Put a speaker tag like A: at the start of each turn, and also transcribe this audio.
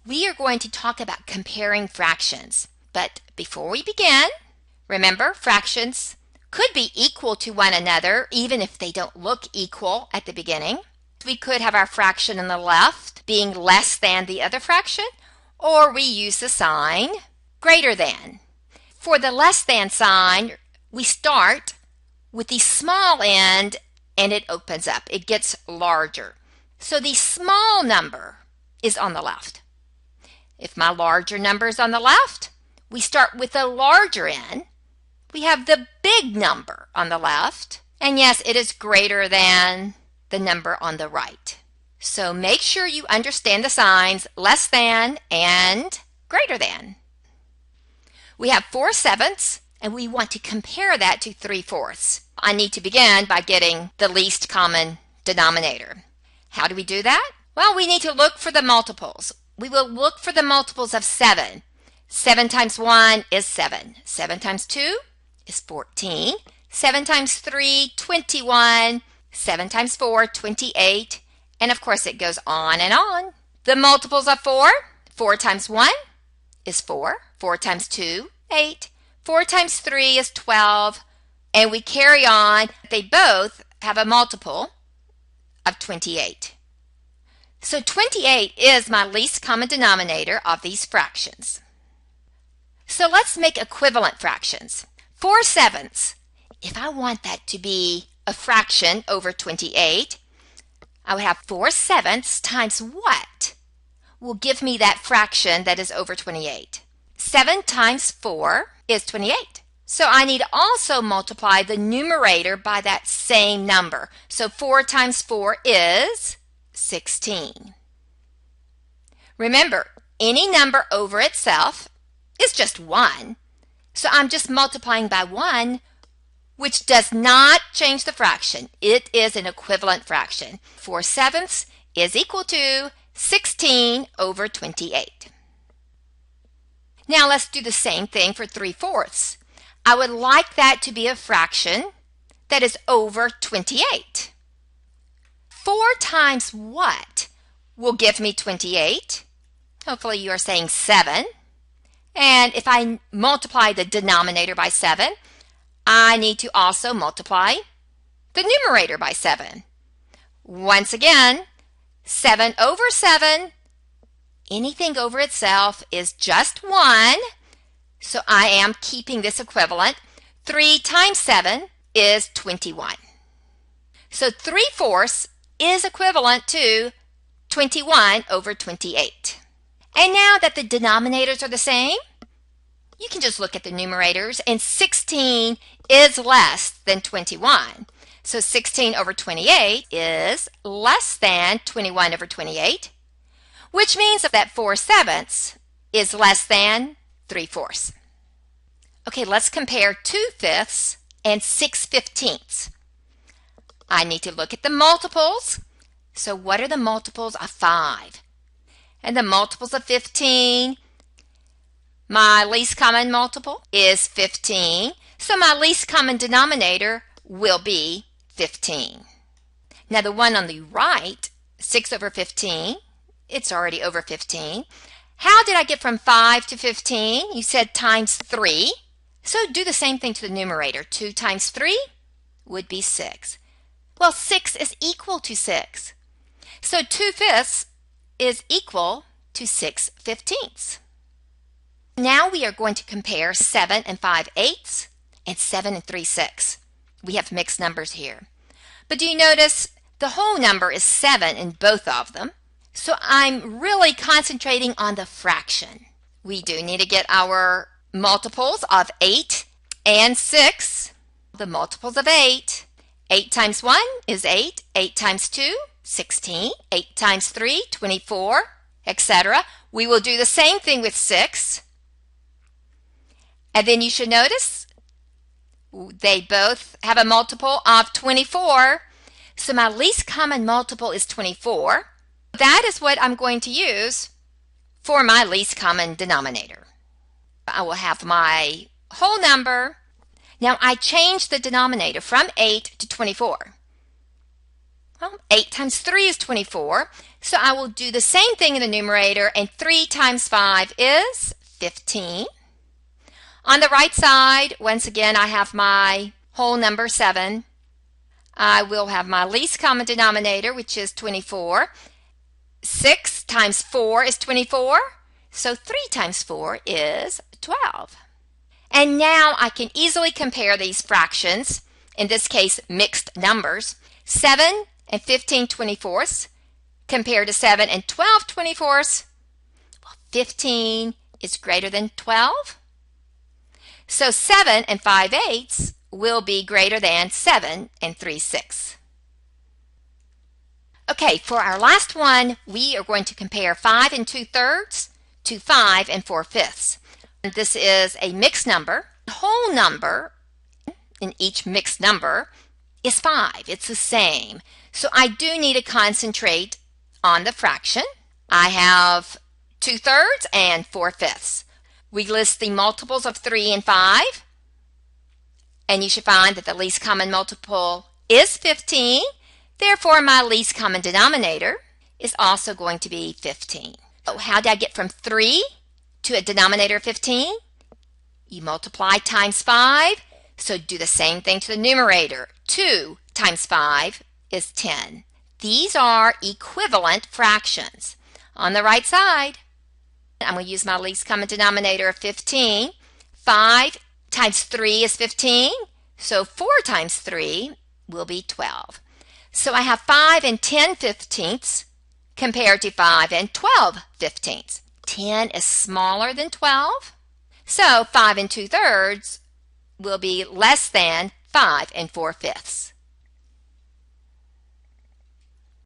A: we are going to talk about comparing fractions. But before we begin, remember, fractions could be equal to one another even if they don't look equal at the beginning. We could have our fraction on the left being less than the other fraction, or we use the sign greater than. For the less than sign, we start with the small end and it opens up. It gets larger. So the small number is on the left. If my larger number is on the left, we start with the larger end. We have the big number on the left. And yes, it is greater than the number on the right. So make sure you understand the signs less than and greater than. We have 4/7 and we want to compare that to 3/4. I need to begin by getting the least common denominator. How do we do that? Well, we need to look for the multiples. We will look for the multiples of 7. 7 times 1 is 7. 7 times 2 is 14. 7 times 3, 21. 7 times 4, 28. And of course it goes on and on. The multiples of 4. 4 times 1 is 4. 4 times 2, 8. 4 times 3 is 12. And we carry on. They both have a multiple of 28. So 28 is my least common denominator of these fractions. So let's make equivalent fractions. 4/7. If I want that to be a fraction over 28, I would have 4/7 times what will give me that fraction that is over 28. 7 times 4 is 28. So I need to also multiply the numerator by that same number. So 4 times 4 is 16. Remember, any number over itself is just 1. So I'm just multiplying by 1, which does not change the fraction. It is an equivalent fraction. 4/7 is equal to 16 over 28. Now let's do the same thing for 3/4. I would like that to be a fraction that is over 28. 4 times what will give me 28? Hopefully you are saying 7. And if I multiply the denominator by 7, I need to also multiply the numerator by 7. Once again, 7 over 7, anything over itself is just 1. So I am keeping this equivalent. 3 times 7 is 21. So 3/4 is equivalent to 21 over 28. And now that the denominators are the same, you can just look at the numerators, and 16 is less than 21. So 16 over 28 is less than 21 over 28, which means that 4/7 is less than 3/4. Okay, let's compare 2/5 and 6/15. I need to look at the multiples. So what are the multiples of 5? And the multiples of 15, my least common multiple is 15. So my least common denominator will be 15. Now the one on the right, 6 over 15, it's already over 15. How did I get from 5 to 15? You said times 3. So do the same thing to the numerator. 2 times 3 would be 6. Well, 6 is equal to 6. So 2/5 is equal to 6/15. Now we are going to compare 7 and 5/8 and 7 and 3/6. We have mixed numbers here. But do you notice the whole number is 7 in both of them? So I'm really concentrating on the fraction. We do need to get our multiples of 8 and 6. The multiples of 8. 8 times 1 is 8. 8 times 2, 16. 8 times 3, 24, etc. We will do the same thing with 6. And then you should notice they both have a multiple of 24. So my least common multiple is 24. That is what I'm going to use for my least common denominator. I will have my whole number. Now I changed the denominator from 8 to 24. Well, 8 times 3 is 24. So I will do the same thing in the numerator, and 3 times 5 is 15. On the right side, once again, I have my whole number 7. I will have my least common denominator, which is 24. 6 times 4 is 24. So 3 times 4 is 12. And now I can easily compare these fractions, in this case mixed numbers. 7 and 15 24ths compared to 7 and 12 24ths. Well, 15 is greater than 12. So 7 and 5/8 will be greater than 7 and 3/6. Okay, for our last one, we are going to compare 5 and 2/3 to 5 and 4/5. This is a mixed number. The whole number in each mixed number is 5. It's the same. So I do need to concentrate on the fraction. I have 2/3 and 4/5. We list the multiples of 3 and 5. And you should find that the least common multiple is 15. Therefore, my least common denominator is also going to be 15. So how did I get from 3 to a denominator of 15? You multiply times 5. So do the same thing to the numerator. 2 times 5 is 10. These are equivalent fractions. On the right side, I'm going to use my least common denominator of 15. 5 times 3 is 15. So 4 times 3 will be 12. So I have 5 and 10/15 compared to 5 and 12/15. 10 is smaller than 12. So 5 and 2/3 will be less than 5 and 4/5.